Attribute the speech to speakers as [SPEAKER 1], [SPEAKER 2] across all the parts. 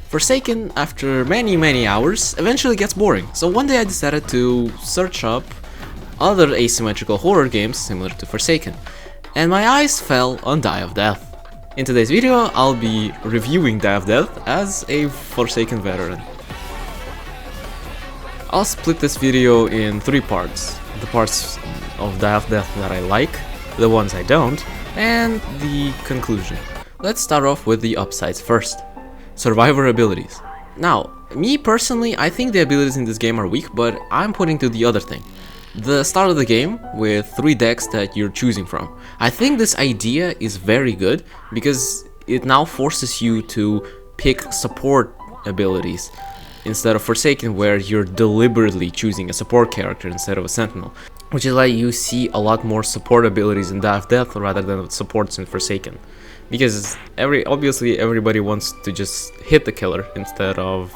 [SPEAKER 1] Forsaken, after many hours, eventually gets boring, so one day I decided to search up other asymmetrical horror games similar to Forsaken, and my eyes fell on Die of Death. In today's video, I'll be reviewing Die of Death as a Forsaken veteran. I'll split this video in 3 parts. The parts of Die of Death that I like, the ones I don't, and the conclusion. Let's start off with the upsides first. Survivor abilities. Now, me personally, I think the abilities in this game are weak, but I'm putting to the other thing. The start of the game with 3 decks that you're choosing from. I think this idea is very good because it now forces you to pick support abilities instead of Forsaken, where you're deliberately choosing a support character instead of a sentinel, which is why you see a lot more support abilities in Die of Death rather than supports in Forsaken, because obviously everybody wants to just hit the killer instead of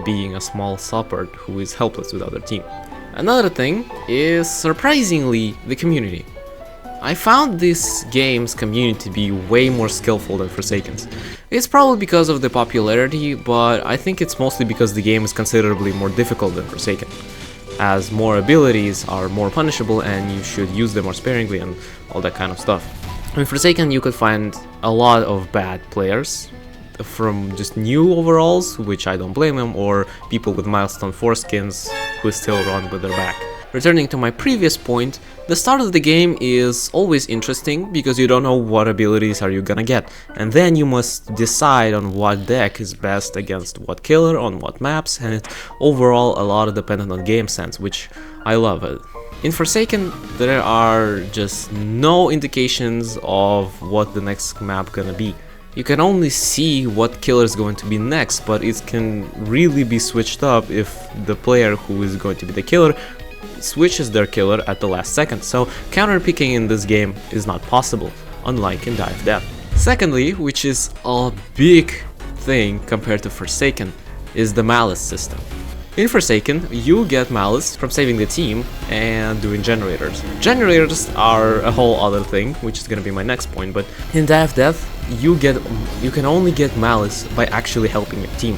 [SPEAKER 1] being a small support who is helpless with other team. Another thing is, surprisingly, the community. I found this game's community to be way more skillful than Forsaken's. It's probably because of the popularity, but I think it's mostly because the game is considerably more difficult than Forsaken, as more abilities are more punishable and you should use them more sparingly and all that kind of stuff. In Forsaken you could find a lot of bad players, from just new overalls, which I don't blame them, or people with milestone 4 skins who still run with their back. Returning to my previous point, the start of the game is always interesting because you don't know what abilities are you gonna get, and then you must decide on what deck is best against what killer on what maps, and it's overall a lot dependent on game sense, which I love. In Forsaken there are just no indications of what the next map gonna be. You can only see what killer is going to be next, but it can really be switched up if the player who is going to be the killer switches their killer at the last second, so counter-picking in this game is not possible, unlike in Die of Death. Secondly, which is a big thing compared to Forsaken, is the malice system. In Forsaken, you get malice from saving the team and doing generators. Generators are a whole other thing, which is gonna be my next point, but in Die of Death, you can only get malice by actually helping your team.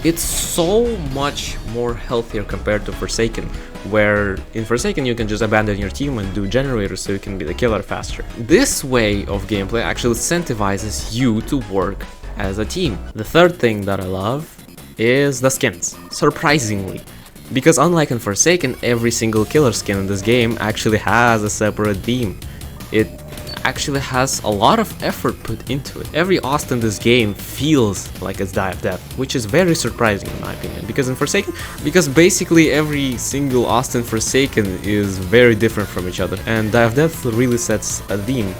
[SPEAKER 1] It's so much more healthier compared to Forsaken, where in Forsaken you can just abandon your team and do generators so you can be the killer faster. This way of gameplay actually incentivizes you to work as a team. The third thing that I love is the skins, surprisingly, because unlike in Forsaken, every single killer skin in this game actually has a separate theme. It actually has a lot of effort put into it. Every OST in this game feels like it's Die of Death, which is very surprising in my opinion, because basically every single OST in Forsaken is very different from each other, and Die of Death really sets a theme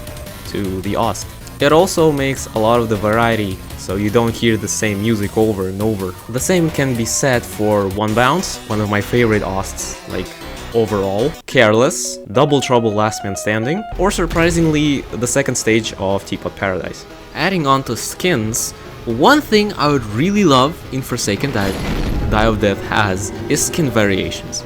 [SPEAKER 1] to the OST. It also makes a lot of the variety, so you don't hear the same music over and over. The same can be said for One Bounce, one of my favorite OSTs, like overall, Careless, Double Trouble Last Man Standing, or surprisingly the second stage of Teapot Paradise. Adding on to skins, one thing I would really love in Forsaken that Die of Death has is skin variations.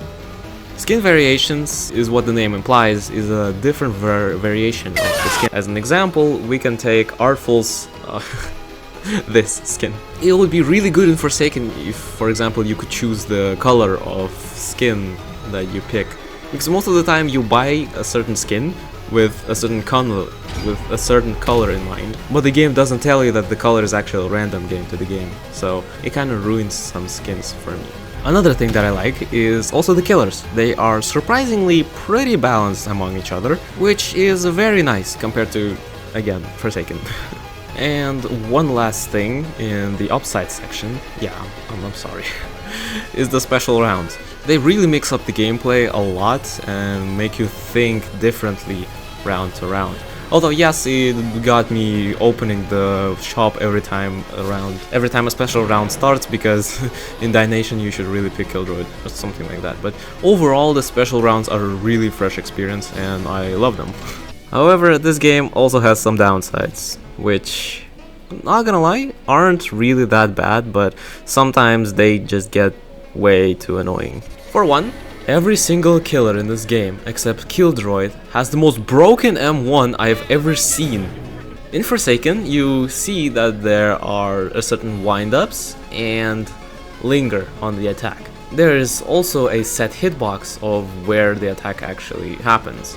[SPEAKER 1] Skin variations is what the name implies, is a different variation of the skin. As an example, we can take Artful's this skin. It would be really good in Forsaken if, for example, you could choose the color of skin that you pick, because most of the time you buy a certain skin with a certain color in mind, but the game doesn't tell you that the color is actually a random game to the game, so it kind of ruins some skins for me. Another thing that I like is also the killers. They are surprisingly pretty balanced among each other, which is very nice compared to, again, Forsaken. And one last thing in the upside section, I'm sorry, is the special rounds. They really mix up the gameplay a lot and make you think differently round to round. Although yes, it got me opening the shop every time a special round starts, because in Die Nation you should really pick Killjoy or something like that. But overall the special rounds are a really fresh experience and I love them. However, this game also has some downsides, which, not gonna lie, aren't really that bad, but sometimes they just get way too annoying. For one, every single killer in this game, except Killjoy, has the most broken M1 I've ever seen. In Forsaken, you see that there are certain wind-ups, and linger on the attack. There is also a set hitbox of where the attack actually happens.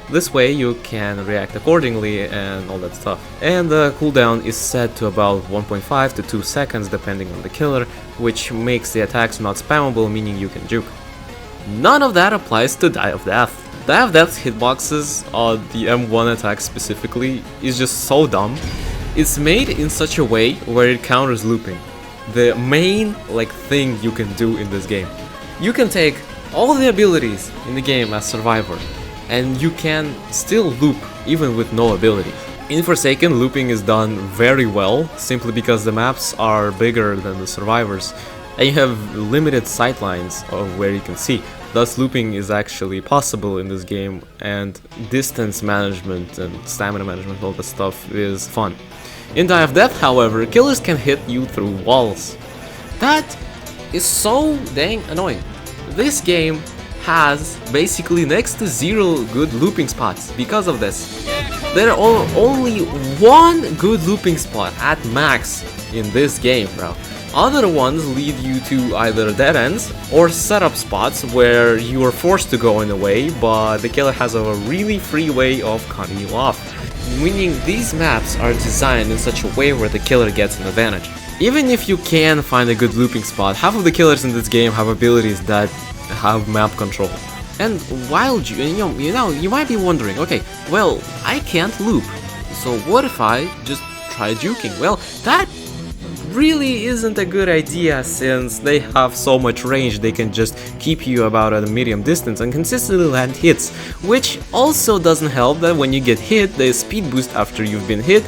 [SPEAKER 1] This way you can react accordingly and all that stuff. And the cooldown is set to about 1.5 to 2 seconds depending on the killer, which makes the attacks not spammable, meaning you can juke. None of that applies to Die of Death. Die of Death's hitboxes, the M1 attack specifically, is just so dumb. It's made in such a way where it counters looping. The main thing you can do in this game. You can take all the abilities in the game as Survivor, and you can still loop even with no abilities. In Forsaken, looping is done very well, simply because the maps are bigger than the survivors, and you have limited sightlines of where you can see. Thus looping is actually possible in this game, and distance management and stamina management and all that stuff is fun. In Die of Death, however, killers can hit you through walls. That is so dang annoying. This game has basically next to zero good looping spots because of this. There are only one good looping spot at max in this game, bro. Other ones lead you to either dead ends or setup spots where you are forced to go in a way, but the killer has a really free way of cutting you off. Meaning these maps are designed in such a way where the killer gets an advantage. Even if you can find a good looping spot, half of the killers in this game have abilities that have map control. And while you might be wondering, okay, well, I can't loop, so what if I just try juking? Well, that really isn't a good idea, since they have so much range they can just keep you about at a medium distance and consistently land hits, which also doesn't help that when you get hit, the speed boost after you've been hit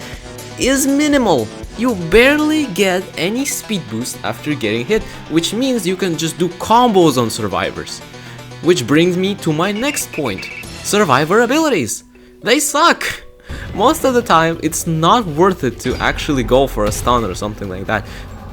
[SPEAKER 1] is minimal. You barely get any speed boost after getting hit, which means you can just do combos on survivors. Which brings me to my next point. Survivor abilities. They suck! Most of the time, it's not worth it to actually go for a stun or something like that.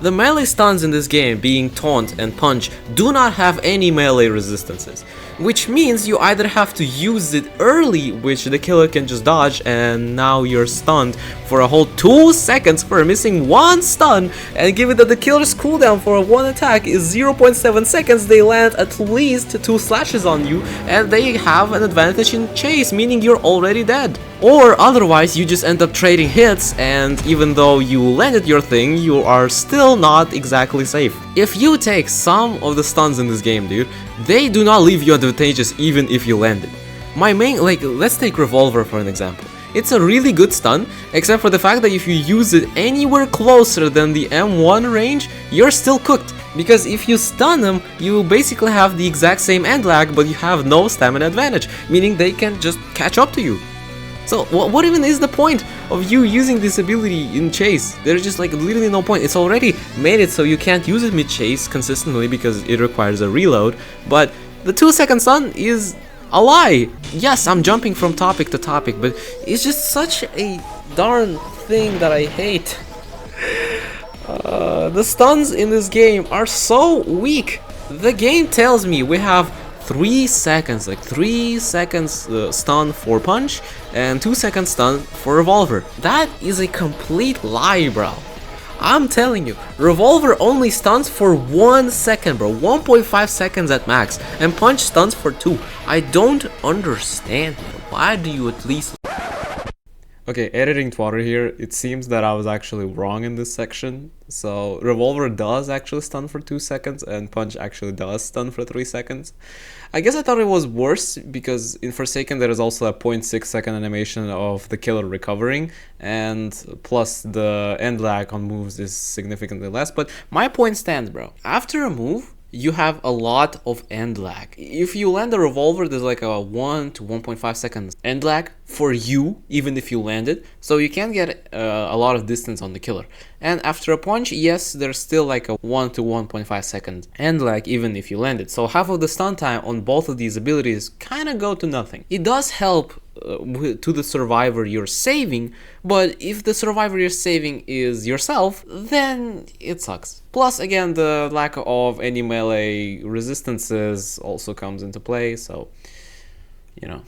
[SPEAKER 1] The melee stuns in this game, being taunt and punch, do not have any melee resistances, which means you either have to use it early, which the killer can just dodge, and now you're stunned for a whole 2 seconds for missing one stun, and given that the killer's cooldown for one attack is 0.7 seconds, they land at least 2 slashes on you, and they have an advantage in chase, meaning you're already dead. Or otherwise, you just end up trading hits, and even though you landed your thing, you are still not exactly safe. If you take some of the stuns in this game, dude, they do not leave you advantageous even if you landed. My main, let's take Revolver for an example. It's a really good stun, except for the fact that if you use it anywhere closer than the M1 range, you're still cooked. Because if you stun them, you basically have the exact same end lag, but you have no stamina advantage, meaning they can just catch up to you. So what even is the point of you using this ability in chase? There's just literally no point. It's already made it so you can't use it mid-chase consistently because it requires a reload, but the 2-second stun is a lie. Yes, I'm jumping from topic to topic, but it's just such a darn thing that I hate. The stuns in this game are so weak. The game tells me we have 3 seconds, 3 seconds stun for punch and 2 seconds stun for revolver. That is a complete lie, bro. I'm telling you, revolver only stuns for 1 second, bro. 1.5 seconds at max, and punch stuns for 2. I don't understand. Why do you at least... Okay, editing Twatter here, it seems that I was actually wrong in this section. So, Revolver does actually stun for 2 seconds, and Punch actually does stun for 3 seconds. I guess I thought it was worse, because in Forsaken there is also a 0.6 second animation of the killer recovering, and plus the end lag on moves is significantly less, but my point stands, bro. After a move, you have a lot of end lag. If you land a revolver, there's a 1 to 1.5 seconds end lag for you, even if you land it, so you can get a lot of distance on the killer. And after a punch, yes, there's still a 1 to 1.5 second end lag even if you land it. So half of the stun time on both of these abilities kind of go to nothing. It does help to the survivor you're saving, but if the survivor you're saving is yourself, then it sucks. Plus, again, the lack of any melee resistances also comes into play, so, you know.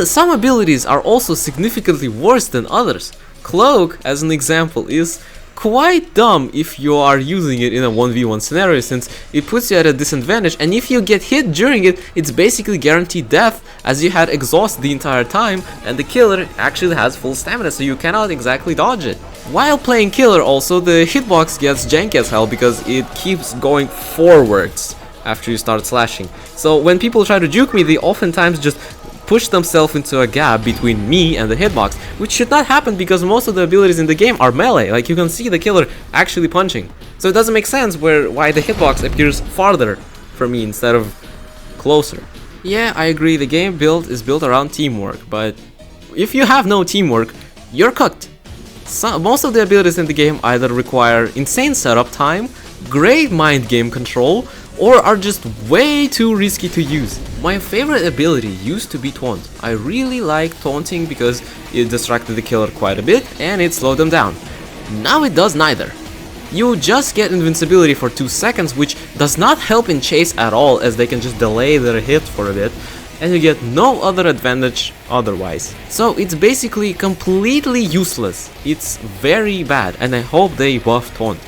[SPEAKER 1] Some abilities are also significantly worse than others. Cloak, as an example, is quite dumb if you are using it in a 1v1 scenario, since it puts you at a disadvantage, and if you get hit during it, it's basically guaranteed death, as you had exhaust the entire time and the killer actually has full stamina, so you cannot exactly dodge it. While playing killer also, the hitbox gets janky as hell because it keeps going forwards after you start slashing. So when people try to juke me, they oftentimes just push themselves into a gap between me and the hitbox, which should not happen because most of the abilities in the game are melee. Like, you can see the killer actually punching. So it doesn't make sense why the hitbox appears farther for me instead of closer. Yeah, I agree, the game is built around teamwork, but if you have no teamwork, you're cooked. Most of the abilities in the game either require insane setup time, great mind game control, or are just way too risky to use. My favorite ability used to be Taunt. I really like taunting because it distracted the killer quite a bit and it slowed them down. Now it does neither. You just get invincibility for 2 seconds, which does not help in chase at all, as they can just delay their hit for a bit, and you get no other advantage otherwise. So it's basically completely useless. It's very bad, and I hope they buff Taunt,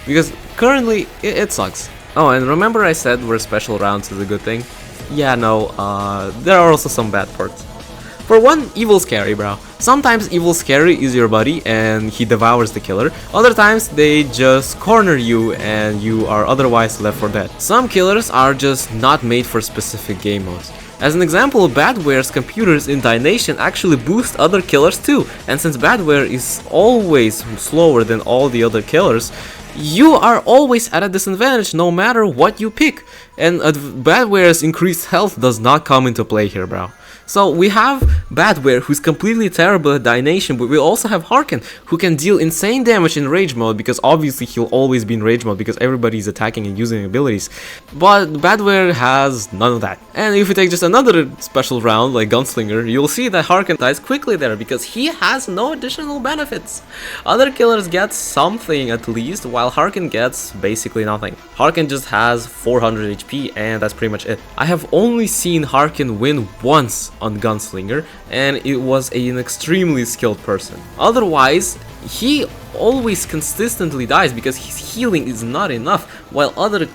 [SPEAKER 1] because currently it sucks. Oh, and remember I said where special rounds is a good thing? Yeah, no, there are also some bad parts. For one, Evil Scary, bro. Sometimes Evil Scary is your buddy and he devours the killer. Other times they just corner you and you are otherwise left for dead. Some killers are just not made for specific game modes. As an example, Badware's computers in Dynation actually boost other killers too. And since Badware is always slower than all the other killers, you are always at a disadvantage no matter what you pick. And Badware's increased health does not come into play here, bro. So we have Badware, who's completely terrible at Dynation, but we also have Harken, who can deal insane damage in Rage mode, because obviously he'll always be in Rage mode because everybody's attacking and using abilities. But Badware has none of that. And if we take just another special round like Gunslinger, you'll see that Harken dies quickly there because he has no additional benefits. Other killers get something at least, while Harken gets basically nothing. Harken just has 400 HP and that's pretty much it. I have only seen Harken win once on Gunslinger, and it was an extremely skilled person. Otherwise, he always consistently dies because his healing is not enough, while other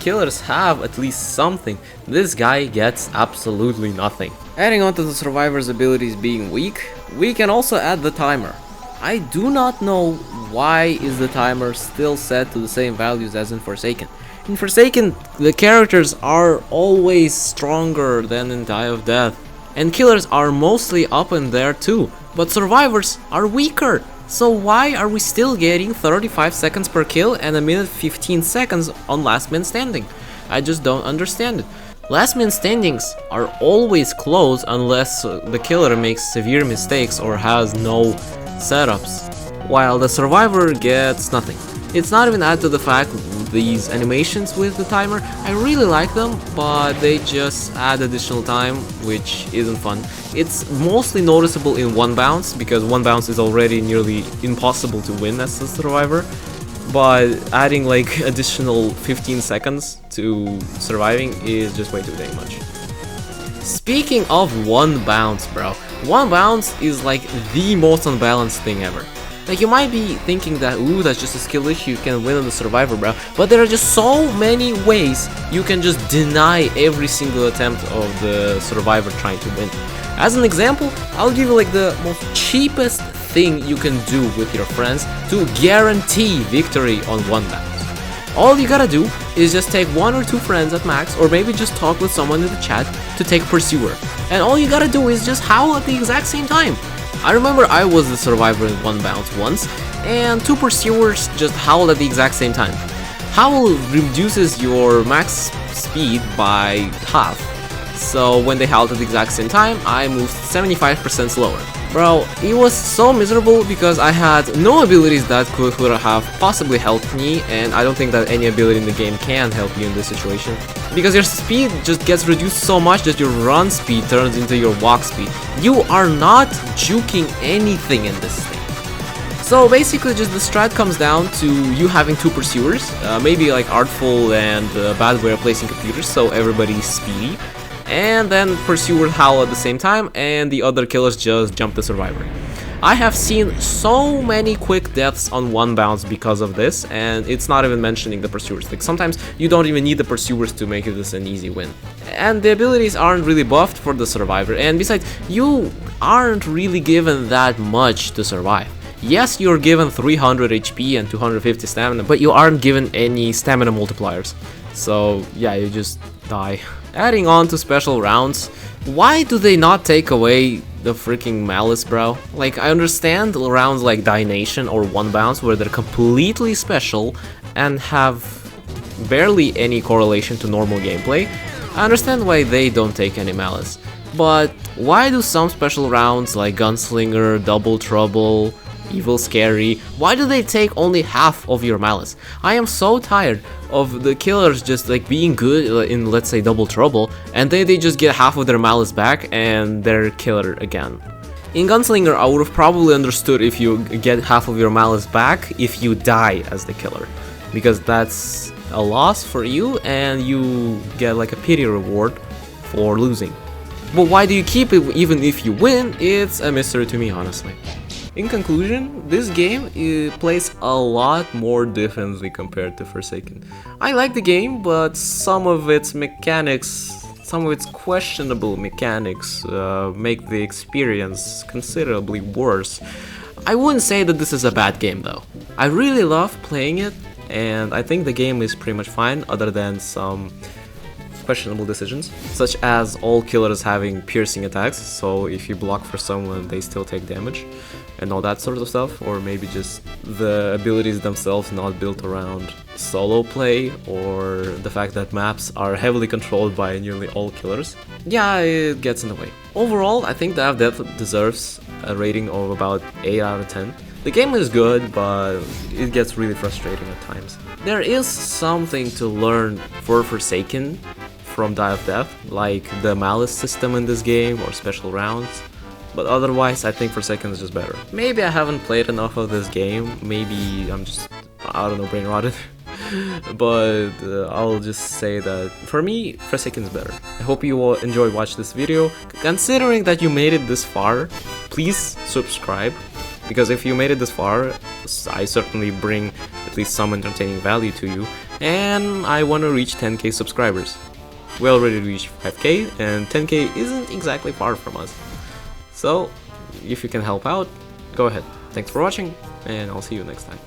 [SPEAKER 1] killers have at least something. This guy gets absolutely nothing. Adding on to the survivor's abilities being weak, we can also add the timer. I do not know why is the timer still set to the same values as in Forsaken. In Forsaken, the characters are always stronger than in Die of Death, and killers are mostly up in there too, but survivors are weaker. So why are we still getting 35 seconds per kill and a minute 15 seconds on Last Man Standing? I just don't understand it. Last Man Standings are always close unless the killer makes severe mistakes or has no setups, while the survivor gets nothing. It's not even add to the fact these animations with the timer, I really like them, but they just add additional time, which isn't fun. It's mostly noticeable in one bounce, because one bounce is already nearly impossible to win as a survivor, but adding like additional 15 seconds to surviving is just way too dang much. Speaking of one bounce, bro, one bounce is like the most unbalanced thing ever. Like, you might be thinking that, ooh, that's just a skill issue, you can win on the survivor, bro. But there are just so many ways you can just deny every single attempt of the survivor trying to win. As an example, I'll give you like the most cheapest thing you can do with your friends to guarantee victory on one bounce. All you gotta do is just take 1 or 2 friends at max, or maybe just talk with someone in the chat to take Pursuer. And all you gotta do is just howl at the exact same time. I remember I was the survivor in one bounce once, and 2 pursuers just howled at the exact same time. Howl reduces your max speed by half, so when they howled at the exact same time, I moved 75% slower. Bro, it was so miserable because I had no abilities that could have possibly helped me, and I don't think that any ability in the game can help you in this situation. Because your speed just gets reduced so much that your run speed turns into your walk speed. You are not juking anything in this thing. So basically just the strat comes down to you having 2 pursuers, maybe like Artful and Badware placing computers so everybody's speedy. And then Pursuer howl at the same time, and the other killers just jump the survivor. I have seen so many quick deaths on one bounce because of this, and it's not even mentioning the pursuers. Like, sometimes you don't even need the pursuers to make this an easy win. And the abilities aren't really buffed for the survivor, and besides, you aren't really given that much to survive. Yes, you're given 300 HP and 250 stamina, but you aren't given any stamina multipliers. So yeah, you just die. Adding on to special rounds, why do they not take away the freaking malice, bro? Like, I understand rounds like Die Nation or One Bounce where they're completely special and have barely any correlation to normal gameplay. I understand why they don't take any malice. But why do some special rounds like Gunslinger, Double Trouble, Evil Scary, why do they take only half of your malice? I am so tired of the killers just like being good in, let's say, Double Trouble, and then they just get half of their malice back and they're killer again. In Gunslinger, I would have probably understood if you get half of your malice back if you die as the killer, because that's a loss for you and you get like a pity reward for losing. But why do you keep it even if you win? It's a mystery to me, honestly. In conclusion, this game plays a lot more differently compared to Forsaken. I like the game, but some of its mechanics, some of its questionable mechanics make the experience considerably worse. I wouldn't say that this is a bad game though. I really love playing it, and I think the game is pretty much fine other than some questionable decisions, such as all killers having piercing attacks, so if you block for someone they still take damage and all that sort of stuff, or maybe just the abilities themselves not built around solo play, or the fact that maps are heavily controlled by nearly all killers. Yeah, it gets in the way. Overall, I think that Death deserves a rating of about 8 out of 10. The game is good, but it gets really frustrating at times. There is something to learn for Forsaken from Die of Death, like the malice system in this game or special rounds, but otherwise I think Forsaken is just better. Maybe I haven't played enough of this game, maybe I'm just, I don't know, brain rotted, but I'll just say that for me, Forsaken is better. I hope you all enjoyed watching this video. Considering that you made it this far, please subscribe, because if you made it this far, I certainly bring at least some entertaining value to you, and I want to reach 10k subscribers. We already reached 5k, and 10k isn't exactly far from us. So, if you can help out, go ahead. Thanks for watching, and I'll see you next time.